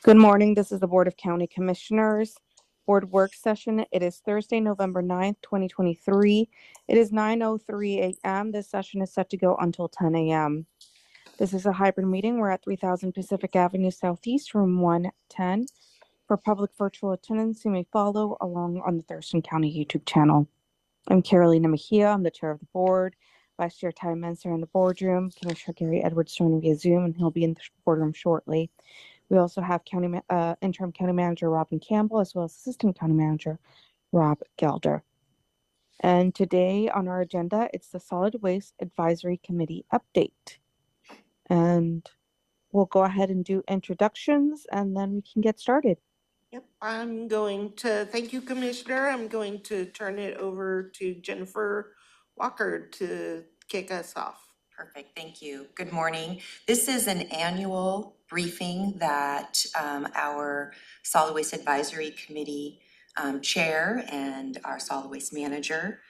Good morning. This is the Board of County Commissioners Board Work Session. It is Thursday, November 9th, 2023. It is 9:03 a.m. This session is set to go until 10 a.m. This is a hybrid meeting. We're at 3000 Pacific Avenue Southeast, room 110. For public virtual attendance, you may follow along on the Thurston County YouTube channel. I'm Carolina Mejia. I'm the chair of the board. Vice Chair Ty Menser in the boardroom. Commissioner Gary Edwards joining via Zoom, and he'll be in the boardroom shortly. We also have interim county manager Robin Campbell, as well as assistant county manager Rob Gelder. And today on our agenda, it's the Solid Waste Advisory Committee update. And we'll go ahead and do introductions, and then we can get started. Yep, I'm going to, thank you, Commissioner. I'm going to turn it over to Jennifer Walker to kick us off. Perfect, thank you. Good morning. This is an annual briefing that our Solid Waste Advisory Committee Chair and our Solid Waste Manager,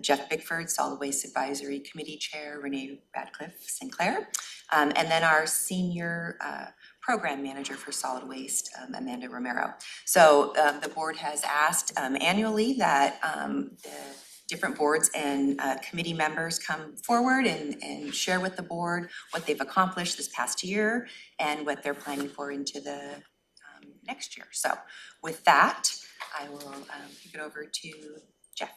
Jeff Bickford, Solid Waste Advisory Committee Chair, Renee Radcliffe Sinclair, and then our Senior Program Manager for Solid Waste, Amanda Romero. So the board has asked annually that the different boards and committee members come forward and share with the board what they've accomplished this past year and what they're planning for into the next year. So with that, I will kick it over to Jeff.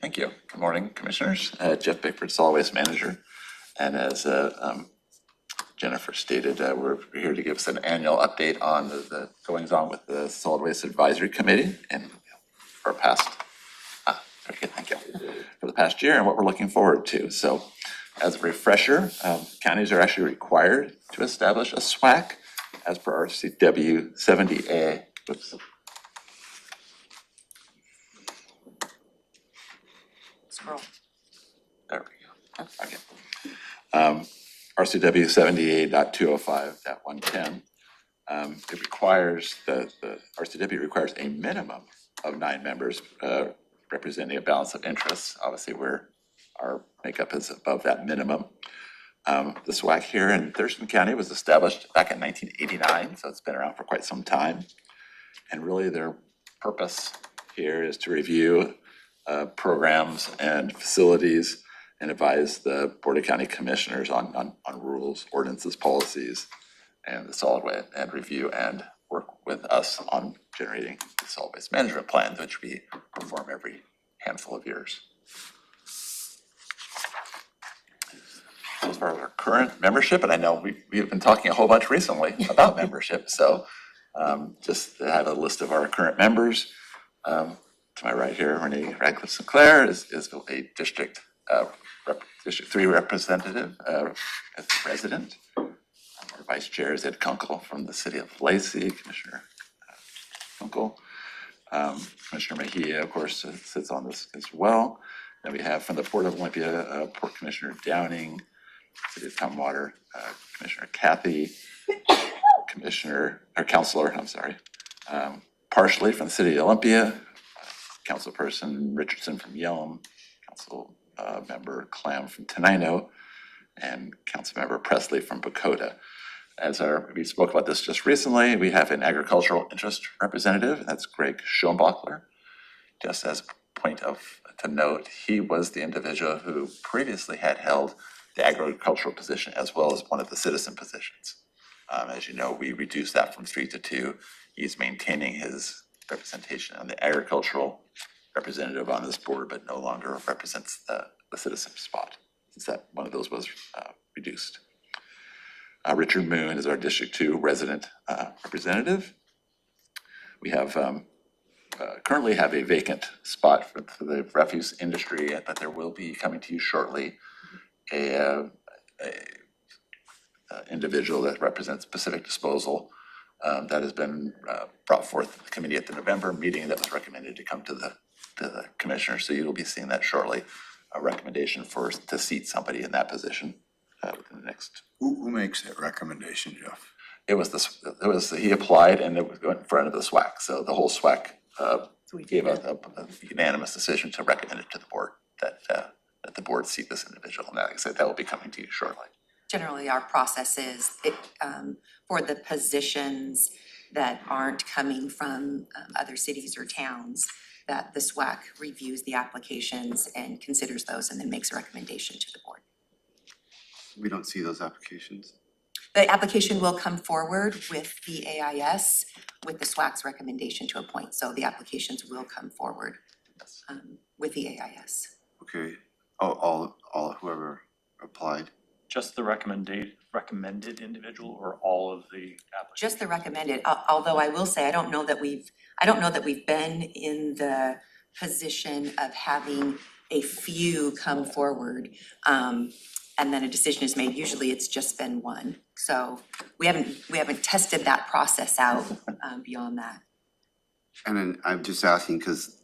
Thank you. Good morning, Commissioners. Jeff Bickford, Solid Waste Manager. And as Jennifer stated, we're here to give us an annual update on the goings on with the Solid Waste Advisory Committee and our past. Very good, thank you. For the past year and what we're looking forward to. So as a refresher, counties are actually required to establish a SWAC as per RCW 70A. Oops. Scroll. There we go. Okay. RCW 78.205.110. It requires the RCW requires a minimum of 9 members representing a balance of interests. Obviously, our makeup is above that minimum. The SWAC here in Thurston County was established back in 1989, so it's been around for quite some time. And really their purpose here is to review programs and facilities and advise the Board of County Commissioners on rules, ordinances, policies, and the solid waste, and review and work with us on generating the solid waste management plan, which we perform every handful of years. As far as our current membership, and I know we've been talking a whole bunch recently about membership, so just to have a list of our current members. To my right here, Renee Radcliffe Sinclair is a District 3 representative, resident. Our Vice Chair is Ed Kunkel from the City of Lacey, Commissioner Kunkel. Commissioner Mejia, of course, sits on this as well. Then we have from the Port of Olympia, Port Commissioner Downing, City of Tumwater, Commissioner Kathy, Councilor, partially from the City of Olympia, Councilperson Richardson from Yelm, Council Member Clam from Tenino, and Councilmember Presley from Bokota. We spoke about this just recently, we have an agricultural interest representative, that's Greg Schoenbachler. Just as a point to note, he was the individual who previously had held the agricultural position as well as one of the citizen positions. As you know, we reduced that from 3 to 2. He's maintaining his representation on the agricultural representative on this board, but no longer represents the citizen spot, since that one of those was reduced. Richard Moon is our District 2 resident representative. We have currently have a vacant spot for the refuse industry, but there will be coming to you shortly a individual that represents Pacific Disposal that has been brought forth to the committee at the November meeting that was recommended to come to the commissioner. So you'll be seeing that shortly, a recommendation to seat somebody in that position within the next. Who makes that recommendation, Jeff? He applied and it was going in front of the SWAC. So the whole SWAC gave a unanimous decision to recommend it to the board that the board seat this individual. And like I said, that will be coming to you shortly. Generally, our process is for the positions that aren't coming from other cities or towns, that the SWAC reviews the applications and considers those and then makes a recommendation to the board. We don't see those applications. The application will come forward with the AIS with the SWAC's recommendation to appoint. So the applications will come forward with the AIS. Okay, all whoever applied. Just the recommended individual or all of the applicants? Just the recommended, although I will say, I don't know that we've been in the position of having a few come forward, and then a decision is made. Usually it's just been one. So we haven't tested that process out beyond that. And then I'm just asking because,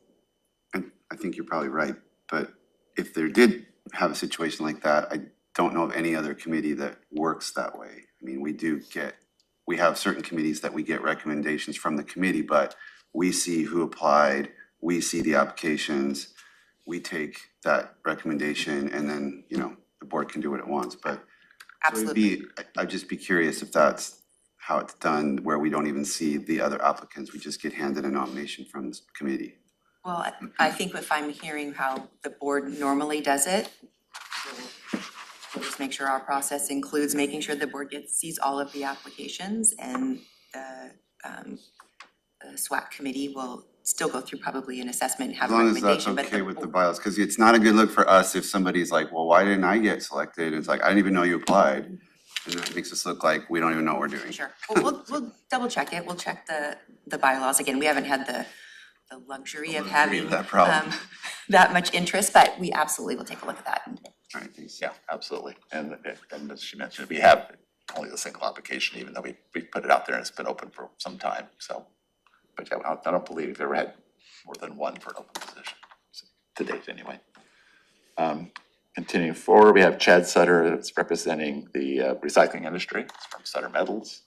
and I think you're probably right, but if there did have a situation like that, I don't know of any other committee that works that way. I mean, we have certain committees that we get recommendations from the committee, but we see who applied, we see the applications, we take that recommendation, and then, the board can do what it wants, but Absolutely. I'd just be curious if that's how it's done, where we don't even see the other applicants, we just get handed a nomination from this committee. Well, I think if I'm hearing how the board normally does it, we'll just make sure our process includes making sure the board sees all of the applications, and the SWAC committee will still go through probably an assessment and have As a long as that's recommendation. But okay with the bylaws, because it's not a good look for us if somebody's like, well, why didn't I get selected? It's like, I didn't even know you applied. And that makes us look like we don't even know what we're doing. Sure, well, we'll double check it, we'll check the bylaws. Again, we haven't had the luxury of having that problem. that much interest, but we absolutely will take a look at that. All right, thanks. Yeah, absolutely. And as she mentioned, we have only the single application, even though we put it out there and it's been open for some time, so. But yeah, I don't believe we've ever had more than one for an open position, to date anyway. Continuing forward, we have Chad Sutter that's representing the recycling industry. It's from Sutter Metals.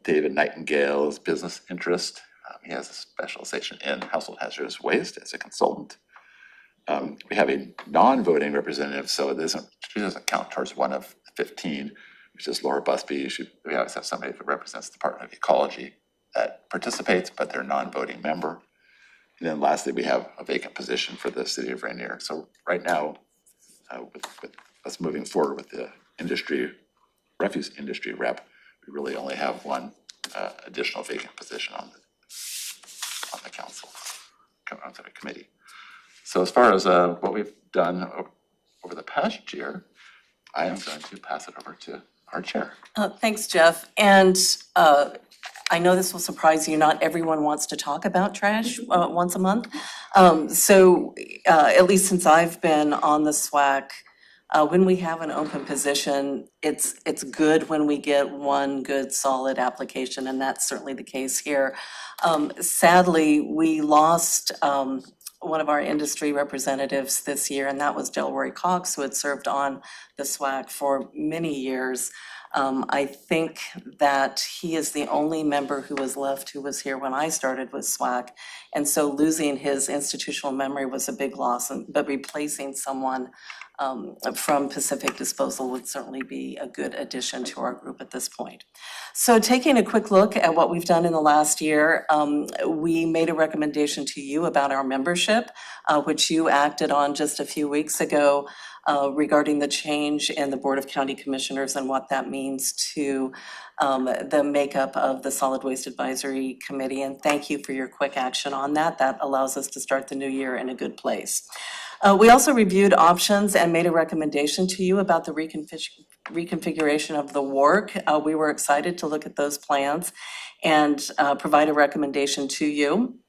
David Nightingale is business interest. He has a specialization in household hazardous waste as a consultant. We have a non-voting representative, so she doesn't count towards one of 15, which is Laura Busby. We always have somebody that represents the Department of Ecology that participates, but they're a non-voting member. And then lastly, we have a vacant position for the city of Rainier. So right now, with us moving forward with the refuse industry rep, we really only have one additional vacant position on the council, on the committee. So as far as what we've done over the past year, I am going to pass it over to our chair. Thanks, Jeff. And I know this will surprise you, not everyone wants to talk about trash once a month. So at least since I've been on the SWAC, when we have an open position, it's good when we get one good solid application, and that's certainly the case here. Sadly, we lost one of our industry representatives this year, and that was Delroy Cox, who had served on the SWAC for many years. I think that he is the only member who was left who was here when I started with SWAC. And so losing his institutional memory was a big loss, but replacing someone from Pacific Disposal would certainly be a good addition to our group at this point. So taking a quick look at what we've done in the last year, we made a recommendation to you about our membership, which you acted on just a few weeks ago. Regarding the change in the Board of County Commissioners and what that means to the makeup of the Solid Waste Advisory Committee. And thank you for your quick action on that. That allows us to start the new year in a good place. We also reviewed options and made a recommendation to you about the reconfiguration of the work. We were excited to look at those plans and provide a recommendation to you.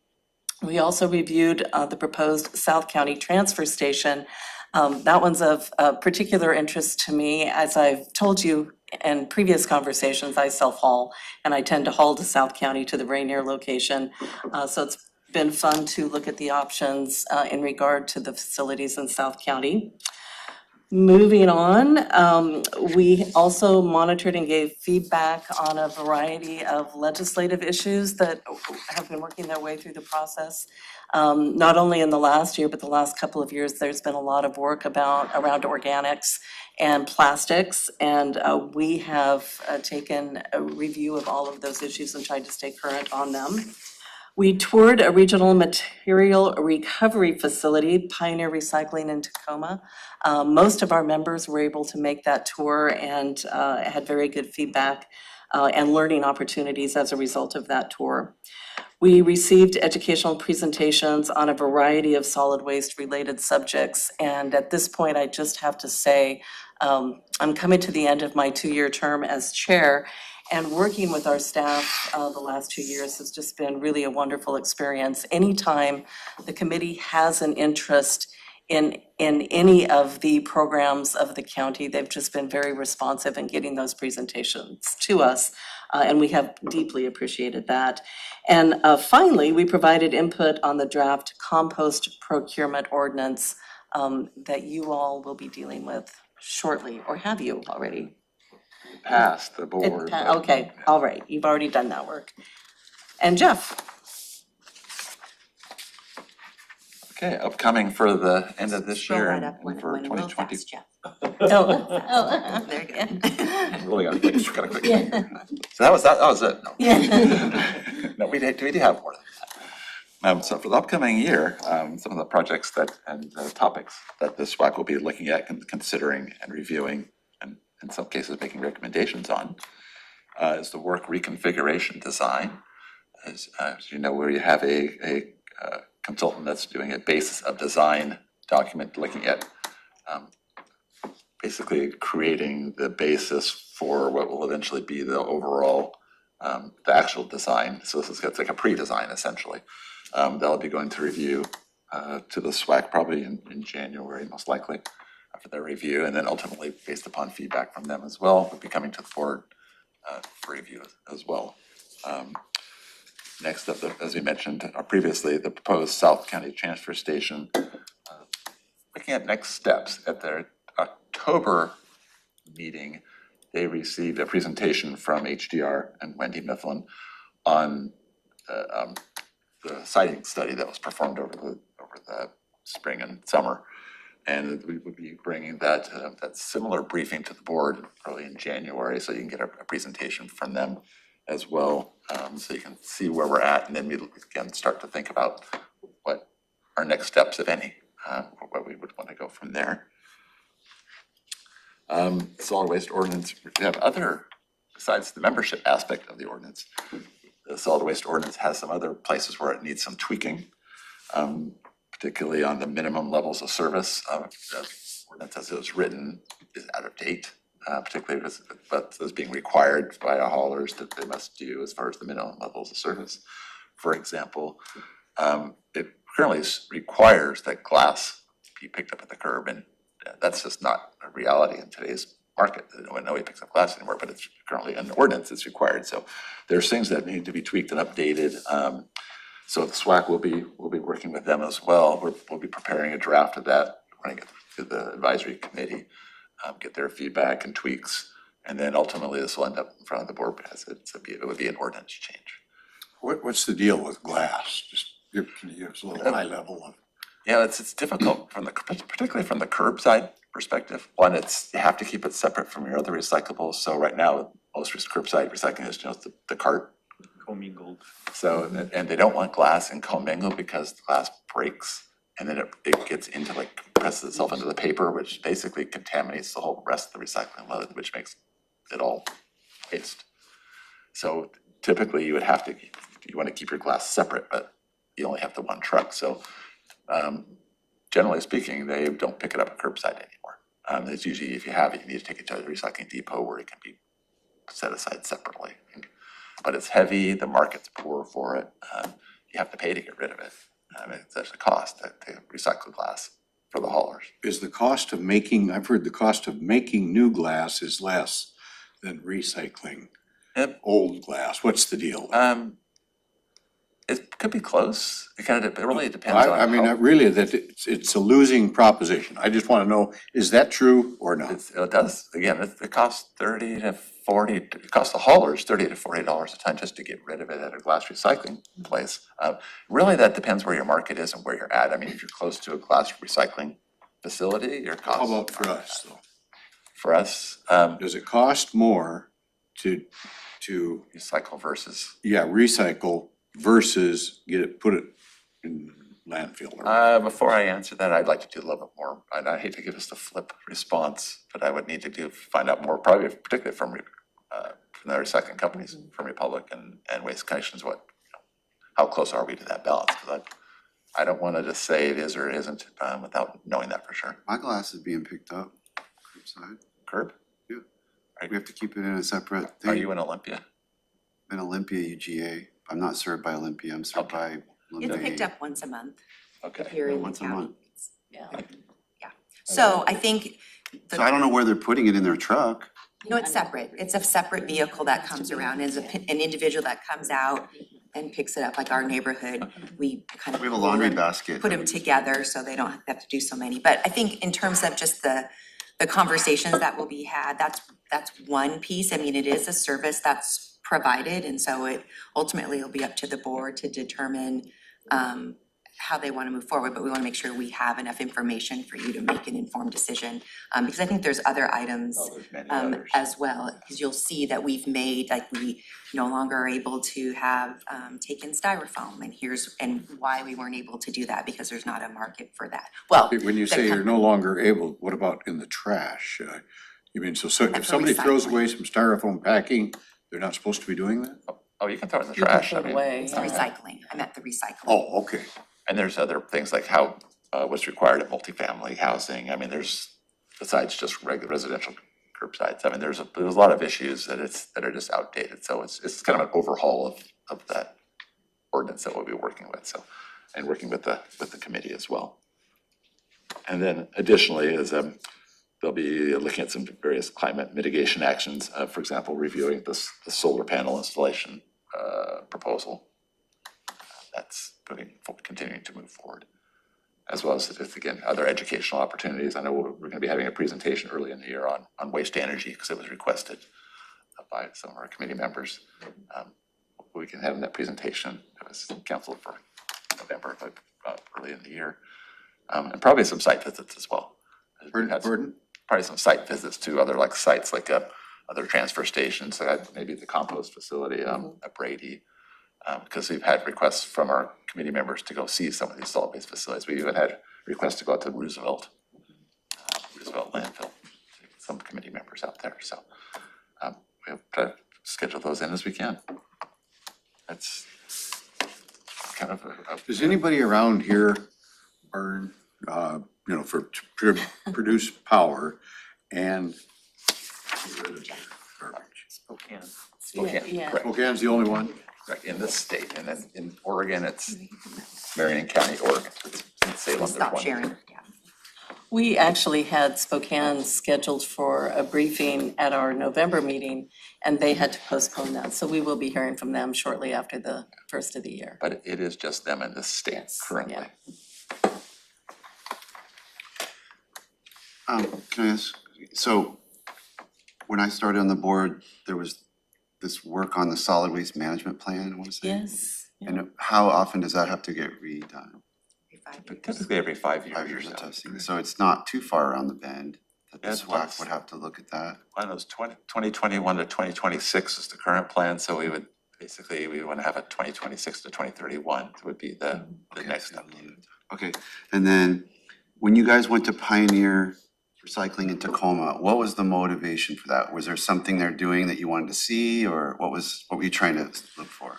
We also reviewed the proposed South County Transfer Station. That one's of particular interest to me. As I've told you in previous conversations, I self-haul, and I tend to haul to South County to the Rainier location. So it's been fun to look at the options in regard to the facilities in South County. Moving on, we also monitored and gave feedback on a variety of legislative issues that have been working their way through the process. Not only in the last year, but the last couple of years, there's been a lot of work around organics and plastics. And we have taken a review of all of those issues and tried to stay current on them. We toured a regional material recovery facility, Pioneer Recycling in Tacoma. Most of our members were able to make that tour and had very good feedback and learning opportunities as a result of that tour. We received educational presentations on a variety of solid waste related subjects. And at this point, I just have to say, I'm coming to the end of my 2-year term as chair. And working with our staff the last 2 years has just been really a wonderful experience. Anytime the committee has an interest in any of the programs of the county, they've just been very responsive in getting those presentations to us. And we have deeply appreciated that. And finally, we provided input on the draft compost procurement ordinance that you all will be dealing with shortly, or have you already? Passed the board. but- Okay, all right, you've already done that work. And Jeff? Okay, upcoming for the end of this Scroll year right and up when for real 2020. fast, Jeff. Oh. There you go. Really got a quick, got a quick. Yeah. So that was it. No. Yeah. No, we do have more than that. So for the upcoming year, some of the projects that, and topics that this SWAC will be looking at, considering and reviewing, and in some cases making recommendations on, is the work reconfiguration design. As you know, where you have a consultant that's doing a basis of design document looking at basically creating the basis for what will eventually be the overall, the actual design. So this is, it's like a pre-design essentially. That'll be going to review to the SWAC probably in January, most likely, for their review. And then ultimately, based upon feedback from them as well, we'll be coming to the board for review as well. Next up, as we mentioned previously, the proposed South County Transfer Station. Looking at next steps, at their October meeting, they received a presentation from HDR and Wendy Mifflin on the siting study that was performed over the spring and summer. And we would be bringing that similar briefing to the board early in January, so you can get a presentation from them as well, so you can see where we're at, and then we can start to think about what our next steps, if any, where we would want to go from there. Solid waste ordinance, we have other, besides the membership aspect of the ordinance, the solid waste ordinance has some other places where it needs some tweaking, particularly on the minimum levels of service. The ordinance as it was written is out of date, particularly with those being required by our haulers that they must do as far as the minimum levels of service. For example, it currently requires that glass be picked up at the curb, and that's just not a reality in today's market. Nobody picks up glass anymore, but it's currently in the ordinance, it's required. So there's things that need to be tweaked and updated. So the SWAC will be working with them as well. We'll be preparing a draft of that, running it to the advisory committee, get their feedback and tweaks, and then ultimately this will end up in front of the board because it would be an ordinance change. What's the deal with glass? Just can you give us a little high level of? Yeah, it's difficult particularly from the curbside perspective. One, you have to keep it separate from your other recyclables. So right now, most curbside recycling is just the cart. Commingled. So, and they don't want glass and commingled because the glass breaks and then it gets into compresses itself into the paper, which basically contaminates the whole rest of the recycling load, which makes it all waste. So typically you want to keep your glass separate, but you only have the one truck. So generally speaking, they don't pick it up at curbside anymore. It's usually, if you have it, you need to take it to a recycling depot where it can be set aside separately. But it's heavy, the market's poor for it. You have to pay to get rid of it. It's actually a cost to recycle glass for the haulers. Is the cost of making, I've heard the cost of making new glass is less than recycling Yep. old glass. What's the deal? It could be close. It kind of, it really depends on I mean, how. really, that it's a losing proposition. I just want to know, is that true or not? It does, again, it costs 30 to 40, it costs the haulers $30 to $40 a ton just to get rid of it at a glass recycling place. Really, that depends where your market is and where you're at. I mean, if you're close to a glass recycling facility, your How costs. about for us, though? For us, Does it cost more to, recycle versus, recycle versus put it in landfill? Or before I answer that, I'd like to do a little bit more. I hate to give us the flip response, but I would need to find out more, probably particularly from the recycling companies, from Republic and Waste Connections, how close are we to that balance? Because I don't want to just say it is or it isn't without knowing that for sure. My glass is being picked up curbside. Curb? We have to keep it in a separate thing. Are you in Olympia? In Olympia, UGA. I'm not served by Olympia, I'm served by It's Lemonade. picked up once a month Okay. here in the Once a county. month. Yeah. So I think, So I don't know where they're putting it in their truck. no, it's separate. It's a separate vehicle that comes around. It's an individual that comes out and picks it up, like our neighborhood. We kind of We have a laundry pull them- basket. put them together so they don't have to do so many. But I think in terms of just the conversations that will be had, that's one piece. I mean, it is a service that's provided, and so it ultimately will be up to the board to determine how they want to move forward, but we want to make sure we have enough information for you to make an informed decision. Because I think there's other items There's many others. as well, because you'll see that we've made, like, we no longer are able to have taken styrofoam, and why we weren't able to do that, because there's not a market for that. Well, When you say you're no longer able, what about in the trash? You mean, so if For somebody throws recycling. away some styrofoam packing, they're not supposed to be doing that? Oh, you can throw it in the You can trash. throw I it mean, away. it's the recycling, I meant the recycling. Oh, okay. and there's other things like how, what's required of multifamily housing. I mean, there's, besides just regular residential curbsides, I mean, there's a lot of issues that are just outdated. So it's kind of an overhaul of that ordinance that we'll be working with, so, and working with the committee as well. And then additionally is, they'll be looking at some various climate mitigation actions, for example, reviewing the solar panel installation proposal. That's continuing to move forward. As well as, again, other educational opportunities. I know we're gonna be having a presentation early in the year on waste to energy, because it was requested by some of our committee members. We can have that presentation, it was canceled for November, but early in the year. And probably some site visits as well. Pardon? Probably some site visits to other sites, like other transfer stations, maybe the compost facility at Brady. Because we've had requests from our committee members to go see some of these solid waste facilities. We even had requests to go out to Roosevelt landfill, some committee members out there, so we'll try to schedule those in as we can. That's kind of Does anybody around here burn, to produce power and garbage? Spokane. Yeah. correct. Spokane's the only one? Correct, in this state, and then in Oregon, it's Marion County, Oregon, it's in Salem, there's Stop one. sharing, yeah. We actually had Spokane scheduled for a briefing at our November meeting, and they had to postpone that. So we will be hearing from them shortly after the first of the year. But it is just them in this state Yes, currently. yeah. Can I ask, so when I started on the board, there was this work on the solid waste management plan, I wanna say? Yes. yeah. And how often does that have to get redone? Every 5 But years. typically every 5 years. 5 years or of so. testing, so it's not too far around the bend that the Yeah, it's SWAC less. would have to look at that. One of those 2021 to 2026 is the current plan, so we want to have a 2026 to 2031 would be the Okay, next so a update. little bit. Okay, and then when you guys went to Pioneer Recycling in Tacoma, what was the motivation for that? Was there something they're doing that you wanted to see, or what were you trying to look for?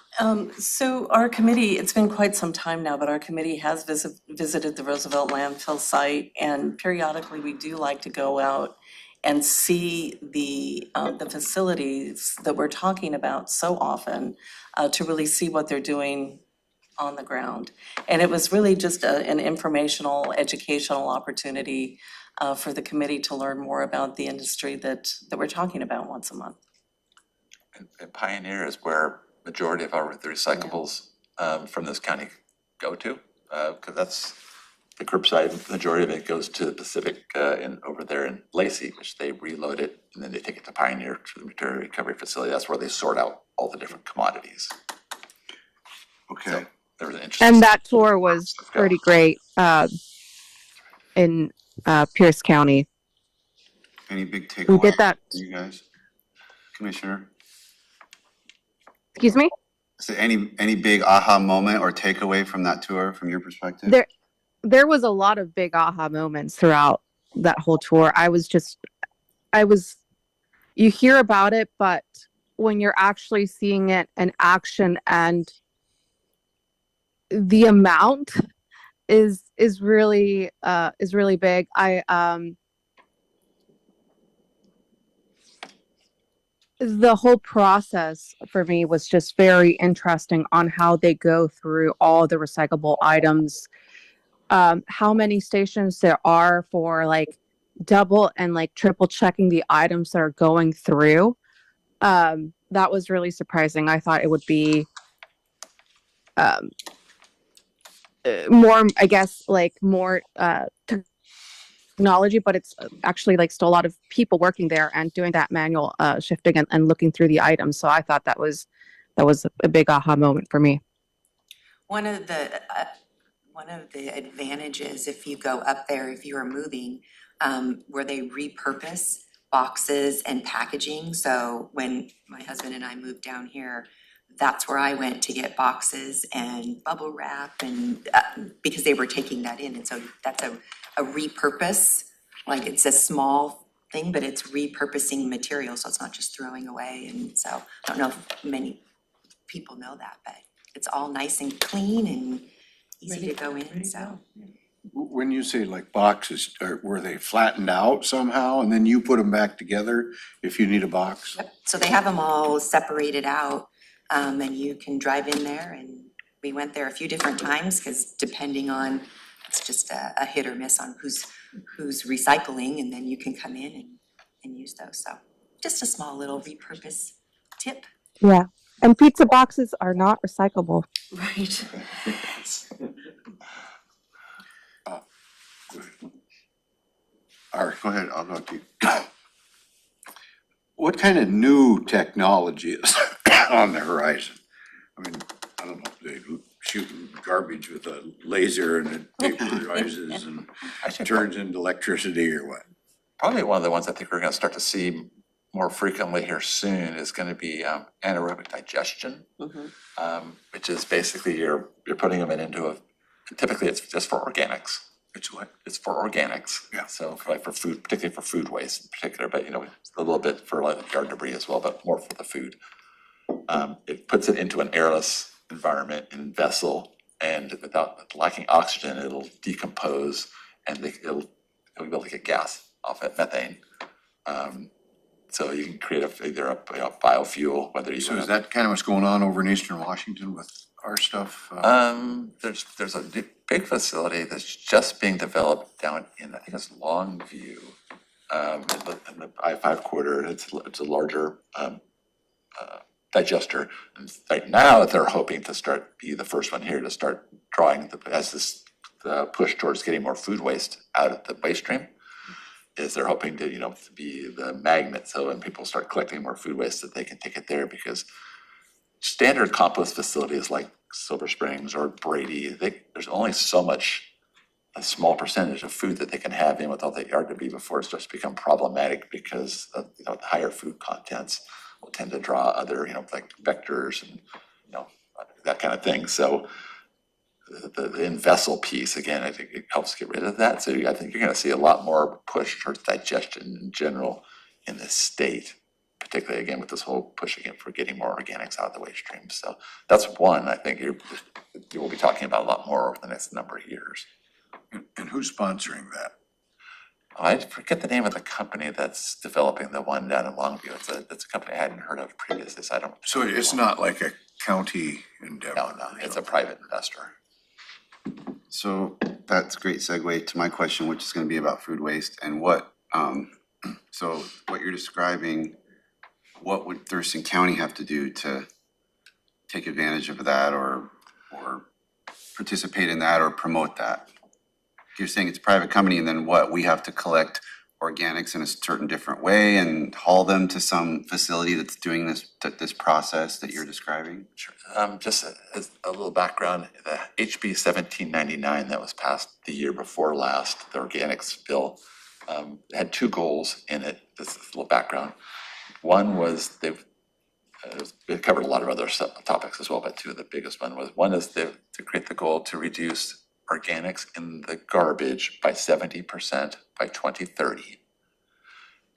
So our committee, it's been quite some time now, but our committee has visited the Roosevelt landfill site, and periodically we do like to go out and see the facilities that we're talking about so often, to really see what they're doing on the ground. And it was really just an informational, educational opportunity for the committee to learn more about the industry that we're talking about once a month. And Pioneer is where majority of the recyclables from this county go to? Because that's the curbside, majority of it goes to the Pacific over there in Lacey, which they reload it and then they take it to Pioneer to the material recovery facility. That's where they sort out all the different commodities. Okay. So there was an interesting. And that tour was pretty great in Pierce County. Any big takeaways? We did that. You guys, Commissioner? Excuse me? So any big aha moment or takeaway from that tour from your perspective? There was a lot of big aha moments throughout that whole tour. You hear about it, but when you're actually seeing it in action and the amount is really big. The whole process for me was just very interesting on how they go through all the recyclable items, how many stations there are for like double and like triple checking the items that are going through. That was really surprising. I thought it would be more, I guess, like more technology, but it's actually like still a lot of people working there and doing that manual shifting and looking through the items. So I thought that was a big aha moment for me. One of the advantages, if you go up there, if you are moving, where they repurpose boxes and packaging. So when my husband and I moved down here, that's where I went to get boxes and bubble wrap and because they were taking that in. And so that's a repurpose, like it's a small thing, but it's repurposing material. So it's not just throwing away. And so I don't know if many people know that, but it's all nice and clean and easy to go in, so. When you say like boxes, were they flattened out somehow and then you put them back together if you need a box? Yep. So they have them all separated out, and you can drive in there, and we went there a few different times, because depending on, it's just a hit or miss on who's recycling, and then you can come in and use those, so just a small little repurpose tip. Yeah. And pizza boxes are not recyclable. Right. All right, go ahead, I'll go to you. What kind of new technology is on the horizon? I mean, I don't know, they shooting garbage with a laser and it vaporizes and Actually, turns into electricity or what? probably one of the ones I think we're gonna start to see more frequently here soon is gonna be anaerobic digestion, which is basically you're putting them into typically it's just for organics. It's what? It's for organics. Yeah. So like for food, particularly for food waste in particular, but a little bit for like yard debris as well, but more for the food. It puts it into an airless environment in vessel, and without lacking oxygen, it'll decompose and it'll be able to get gas off it, methane. So you can create either a biofuel, whether you. So is that kind of what's going on over in Eastern Washington with our stuff? There's a big facility that's just being developed down in, I think it's Longview, in the I-5 corridor. It's a larger digester. And right now, they're hoping to be the first one here to start drawing the push towards getting more food waste out of the waste stream. Is they're hoping to to be the magnet, so when people start collecting more food waste that they can take it there, because standard compost facilities like Silver Springs or Brady, there's only so much, a small percentage of food that they can have in without the yard debris before it starts to become problematic, because of, the higher food contents will tend to draw other, like vectors and, that kind of thing. So the in-vessel piece, again, I think it helps get rid of that. So I think you're gonna see a lot more push towards digestion in general in this state, particularly again with this whole push again for getting more organics out of the waste stream. So that's one I think you will be talking about a lot more over the next number of years. And who's sponsoring that? I forget the name of the company that's developing the one down in Longview. It's a company I hadn't heard of previously, so I don't. So it's not like a county endeavor? No, it's a private investor. So that's a great segue to my question, which is gonna be about food waste and so what you're describing, what would Thurston County have to do to take advantage of that, or or participate in that or promote that? You're saying it's a private company and then what? We have to collect organics in a certain different way and haul them to some facility that's doing this process that you're describing? Sure. Just as a little background, the HB 1799 that was passed the year before last, the organics bill, had two goals in it. This is a little background. One was it covered a lot of other topics as well, but two of the biggest one is to create the goal to reduce organics in the garbage by 70% by 2030,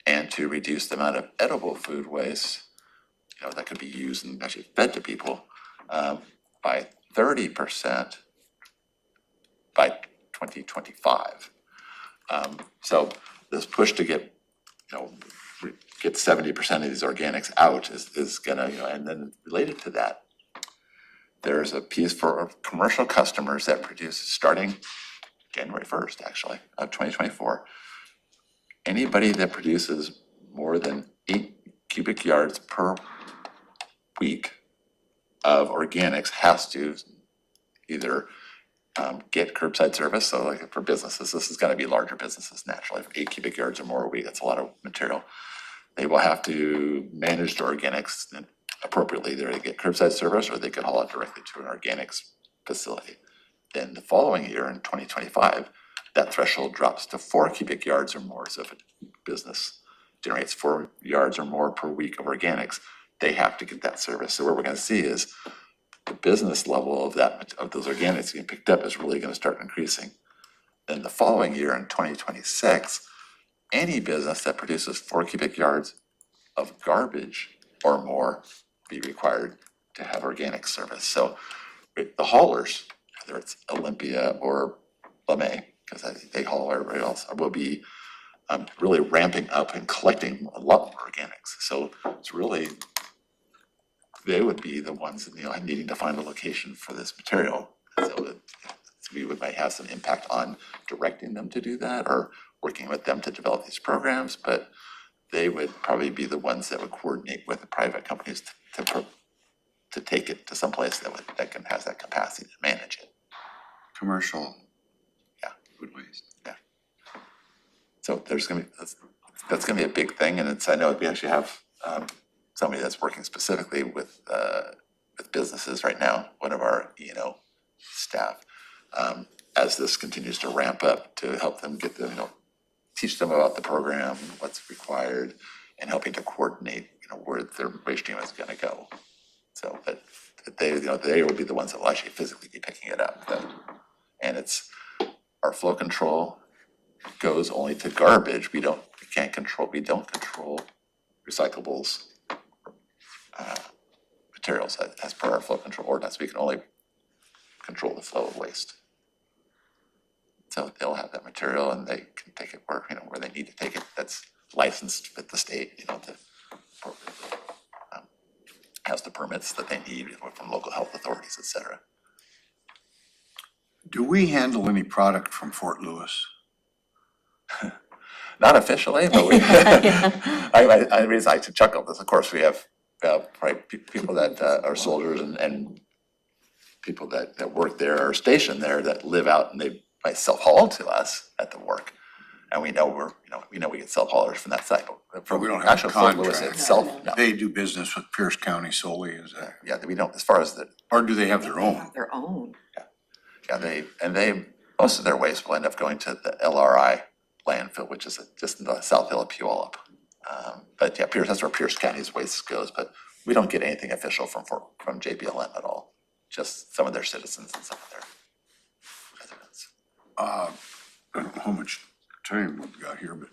and to reduce the amount of edible food waste, that could be used and actually fed to people, by 30% by 2025. So this push to get 70% of these organics out is gonna, and then related to that, there's a piece for commercial customers that produce starting January 1st, actually, of 2024. Anybody that produces more than 8 cubic yards per week of organics has to either get curbside service, so like for businesses, this is gonna be larger businesses naturally, 8 cubic yards or more a week, that's a lot of material. They will have to manage the organics appropriately. Either they get curbside service or they can haul it directly to an organics facility. Then the following year in 2025, that threshold drops to 4 cubic yards or more. So if a business generates 4 yards or more per week of organics, they have to get that service. So what we're gonna see is the business level of those organics getting picked up is really gonna start increasing. Then the following year in 2026, any business that produces 4 cubic yards of garbage or more be required to have organic service. So the haulers, whether it's Olympia or LeMay, because they haul everybody else, will be really ramping up and collecting a lot more organics. So it's really, they would be the ones needing to find a location for this material. So that we might have some impact on directing them to do that or working with them to develop these programs, but they would probably be the ones that would coordinate with the private companies to take it to someplace that has that capacity to manage it. Commercial. Yeah. Food waste. Yeah. So there's gonna be, that's gonna be a big thing, and I know we actually have somebody that's working specifically with businesses right now, one of our staff, as this continues to ramp up to help them get teach them about the program, what's required, and helping to coordinate, where their waste stream is gonna go. So that they will be the ones that will actually physically be picking it up. And it's, our flow control goes only to garbage. We don't control recyclables, materials as per our flow control ordinance. We can only control the flow of waste. So they'll have that material and they can take it where they need to take it. That's licensed with the state, to appropriately, has the permits that they need from local health authorities, et cetera. Do we handle any product from Fort Lewis? Not officially, but we, I reason I chuckle this, of course, we have probably people that are soldiers and people that work there or stationed there that live out and they might self-haul to us at the work. And we know we get self-haulers from that site, but from We don't have a actual Fort Lewis contract. itself, no. They do business with Pierce County solely, is that, Yeah, we don't, as far as the, or do they have their own? Their own. they most of their waste will end up going to the LRI landfill, which is just in the south hill of Puyallup. But yeah, that's where Pierce County's waste goes, but we don't get anything official from JBLM at all. Just some of their citizens and some of their residents. I don't know how much time we've got here, but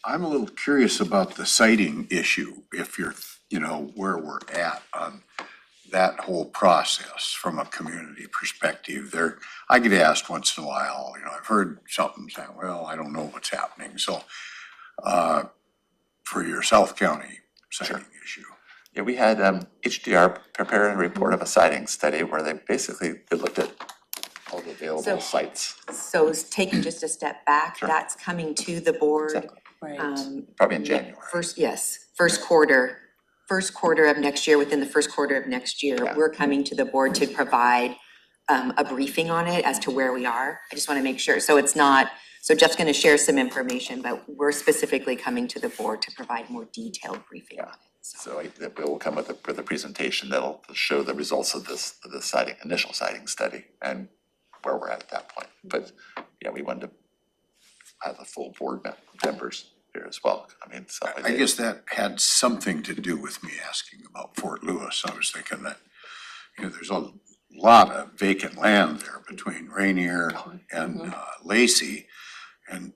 I'm a little curious about the siting issue, if you're, where we're at on that whole process from a community perspective. I get asked once in a while, I've heard something saying, well, I don't know what's happening. So for your South County siting issue. Yeah, we had HDR prepare a report of a siting study where they looked at all the available sites. So taking just a step back, Sure. that's coming to the board. Exactly. Right. Probably in January. First quarter of next year, within the first quarter of next year, Yeah. we're coming to the board to provide a briefing on it as to where we are. I just want to make sure. So it's not, so Jeff's going to share some information, but we're specifically coming to the board to provide more detailed briefing on it. So we'll come with a presentation that'll show the results of this sighting, initial sighting study and where we're at that point. But yeah, we wanted to have the full board members here as well. I mean, so I guess that had something to do with me asking about Fort Lewis. I was thinking that, there's a lot of vacant land there between Rainier and Lacey. And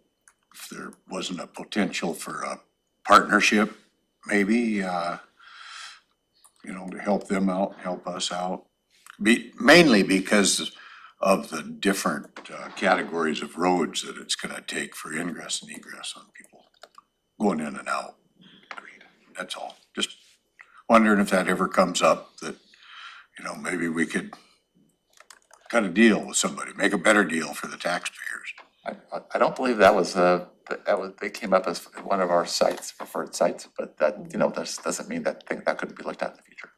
if there wasn't a potential for a partnership, maybe, to help them out, help us out. Mainly because of the different categories of roads that it's gonna take for ingress and egress on people going in and out. That's all. Just wondering if that ever comes up, that, maybe we could cut a deal with somebody, make a better deal for the taxpayers. I don't believe that was they came up as one of our sites, preferred sites, but that, that doesn't mean that couldn't be looked at in the future.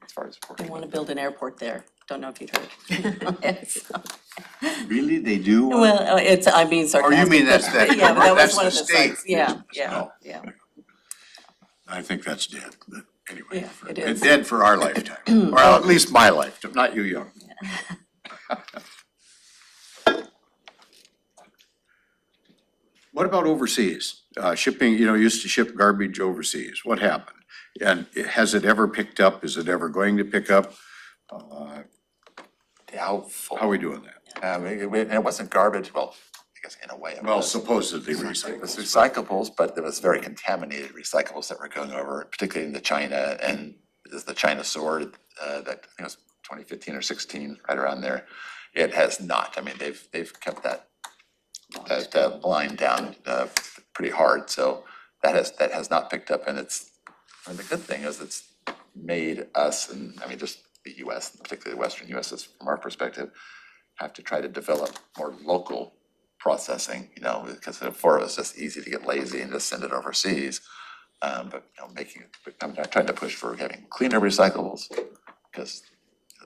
As far as They working want to with. build an airport there. Don't know if you've heard. Yes. Really, they do? Well, I mean Oh, sarcastic. you mean that's but- that, Yeah, but that was that's one the of the state. sites. Yeah, business. yeah, Oh, yeah. I think that's dead, but anyway. Yeah, it It's is. dead for our lifetime, or at least my lifetime, not you young. What about overseas? Shipping, used to ship garbage overseas. What happened? And has it ever picked up? Is it ever going to pick up? Doubtful. How are we doing that? It wasn't garbage, well, I guess in a way it Well, was. supposedly It was recycled. recyclables, but there was very contaminated recyclables that were going over, particularly into China, and there's the China sword, that I think it was 2015 or 16, right around there. It has not. I mean, they've kept that line down pretty hard, so that has not picked up, and the good thing is it's made us, and I mean just the US, particularly the Western US, is from our perspective, have to try to develop more local processing, because before it was just easy to get lazy and just send it overseas. But I'm not trying to push for having cleaner recyclables, because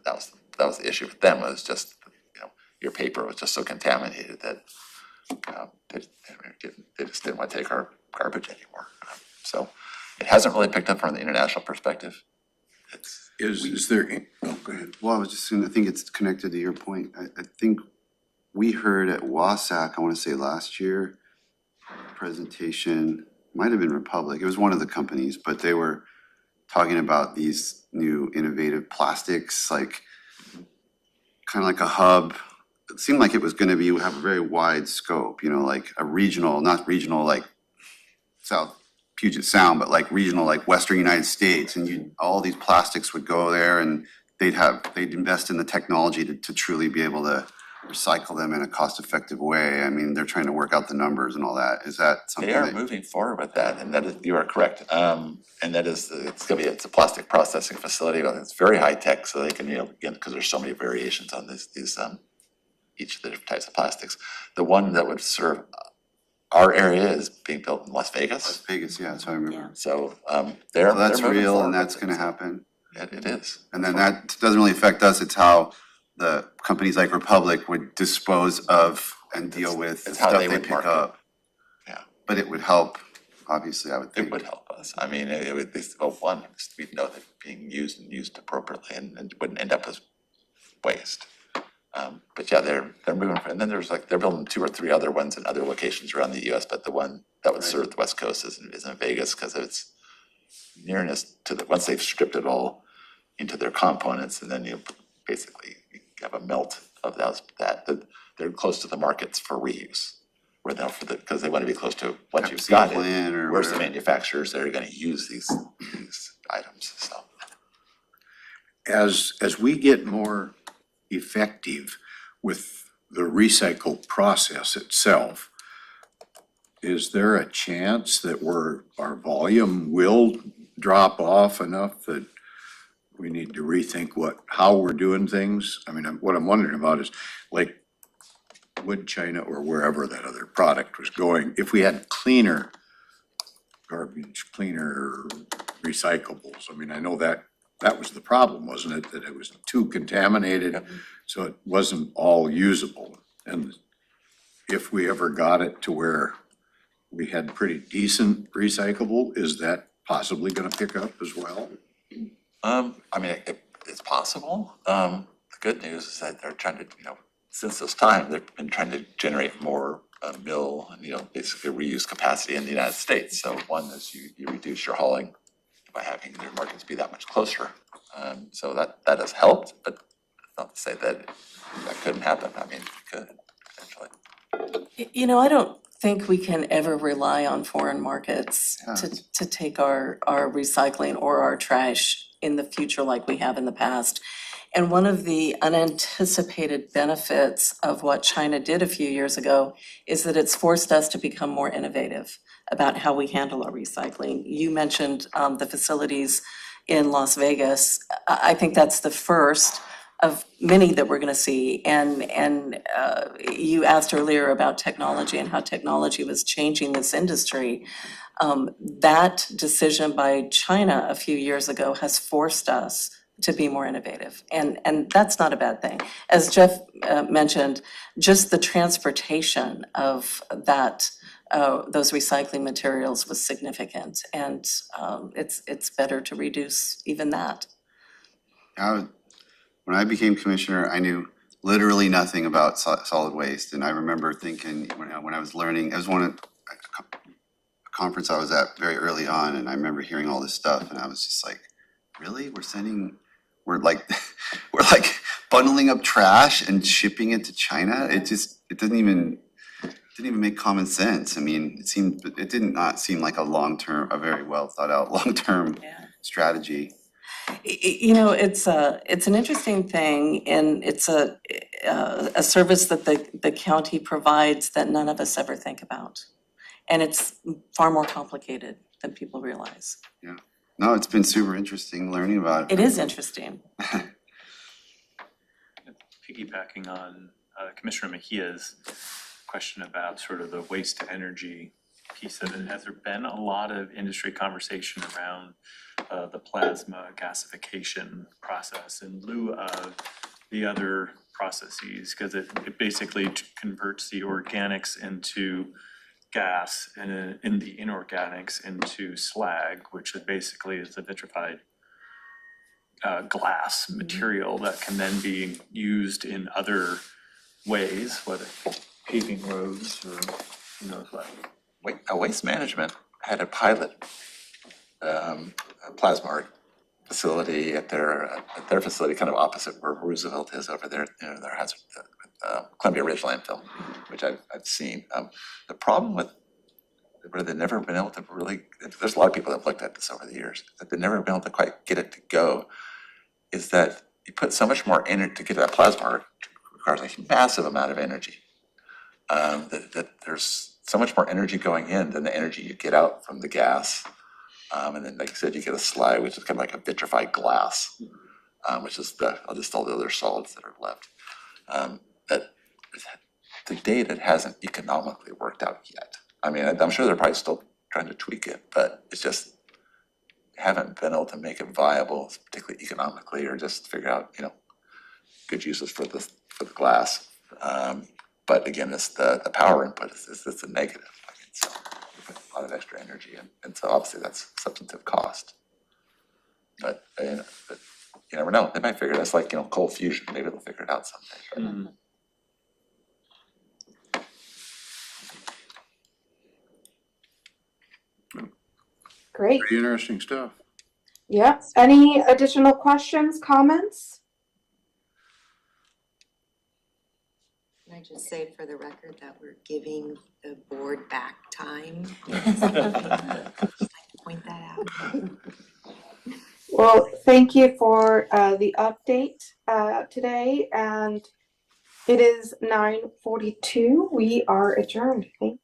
that was the issue with them, was just, your paper was just so contaminated that they just didn't want to take our garbage anymore. So it hasn't really picked up from the international perspective. Is there, oh, go ahead. Well, I was just gonna, I think it's connected to your point. I think we heard at WASAC, I wanna say last year, presentation, might have been Republic, it was one of the companies, but they were talking about these new innovative plastics, like kind of like a hub. It seemed like it was gonna have a very wide scope, like a regional, not regional like South Puget Sound, but like regional, like Western United States, and all these plastics would go there, and they'd invest in the technology to truly be able to recycle them in a cost-effective way. I mean, they're trying to work out the numbers and all that. Is that something They are that? moving forward with that, and you are correct. And that is, it's a plastic processing facility, but it's very high tech, so they can, again, because there's so many variations on these each of the different types of plastics. The one that would serve our area is being built in Las Vegas. Las Vegas, yeah, that's what I remember. So So they're that's moving real forward and that's with it. gonna happen. It is. And then that doesn't really affect us, it's how the companies like Republic would dispose of and deal with the it's how stuff they they would pick market. up. Yeah. But it would help, obviously, I would think. It would help us. I mean, it would, one, we'd know that it's being used and used appropriately and it wouldn't end up as waste. But yeah, they're moving, and then they're building 2 or 3 other ones in other locations around the US, but the one that would serve the West Coast is in Vegas, because of its nearness to once they've stripped it all into their components, and then you basically have a melt of they're close to the markets for reuse. Where because they want to be close to, once you've got Sample in it, or where's the whatever. manufacturers that are gonna use these items, so. As we get more effective with the recycle process itself, is there a chance that our volume will drop off enough that we need to rethink how we're doing things? I mean, what I'm wondering about is, like, would China or wherever that other product was going, if we had cleaner garbage, cleaner recyclables? I mean, I know that that was the problem, wasn't it? That it was too contaminated, so it wasn't all usable. And if we ever got it to where we had pretty decent recyclable, is that possibly gonna pick up as well? I mean, it's possible. The good news is that they're trying to, since this time, they've been trying to generate more mill and, basically reuse capacity in the United States. So one is you reduce your hauling by having your markets be that much closer. So that has helped, but not to say that couldn't happen. I mean, it could potentially. I don't think we can ever rely on foreign markets to take our recycling or our trash in the future like we have in the past. And one of the unanticipated benefits of what China did a few years ago is that it's forced us to become more innovative about how we handle our recycling. You mentioned the facilities in Las Vegas. I think that's the first of many that we're gonna see. And you asked earlier about technology and how technology was changing this industry. That decision by China a few years ago has forced us to be more innovative, and that's not a bad thing. As Jeff mentioned, just the transportation of those recycling materials was significant, and it's better to reduce even that. When I became commissioner, I knew literally nothing about solid waste, and I remember thinking when I was learning, it was a conference I was at very early on, and I remember hearing all this stuff, and I was just like, really? We're like bundling up trash and shipping it to China? It didn't even make common sense. I mean, it did not seem like a very well thought out long-term strategy. It's an interesting thing, and it's a service that the county provides that none of us ever think about. And it's far more complicated than people realize. Yeah. No, it's been super interesting learning about it. It is interesting. Piggybacking on Commissioner Mejia's question about sort of the waste to energy piece of it, has there been a lot of industry conversation around the plasma gasification process in lieu of the other processes? Because it basically converts the organics into gas and in the inorganics into slag, which basically is a vitrified glass material that can then be used in other ways, whether paving roads or who knows what. Waste Management had a pilot plasma facility at their facility, kind of opposite where Roosevelt is over there. There has Columbia Ridge landfill, which I've seen. The problem with where they've never been able to really, there's a lot of people that have looked at this over the years, that they've never been able to quite get it to go, is that you put so much more energy to get that plasma, requires a massive amount of energy. That there's so much more energy going in than the energy you get out from the gas. And then, like you said, you get a slag, which is kind of like a vitrified glass, which is just all the other solids that are left. That to date, it hasn't economically worked out yet. I mean, I'm sure they're probably still trying to tweak it, but it's just haven't been able to make it viable, particularly economically, or just figure out, good uses for the glass. But again, it's the power input is a negative. So you put a lot of extra energy in, and so obviously that's substantive cost. But you never know. They might figure it out. It's like cold fusion. Maybe they'll figure it out someday. Great. Pretty interesting stuff. Yep. Any additional questions, comments? Can I just say for the record that we're giving the board back time? Point that out. Well, thank you for the update today, and it is 9:42. We are adjourned. Thank you.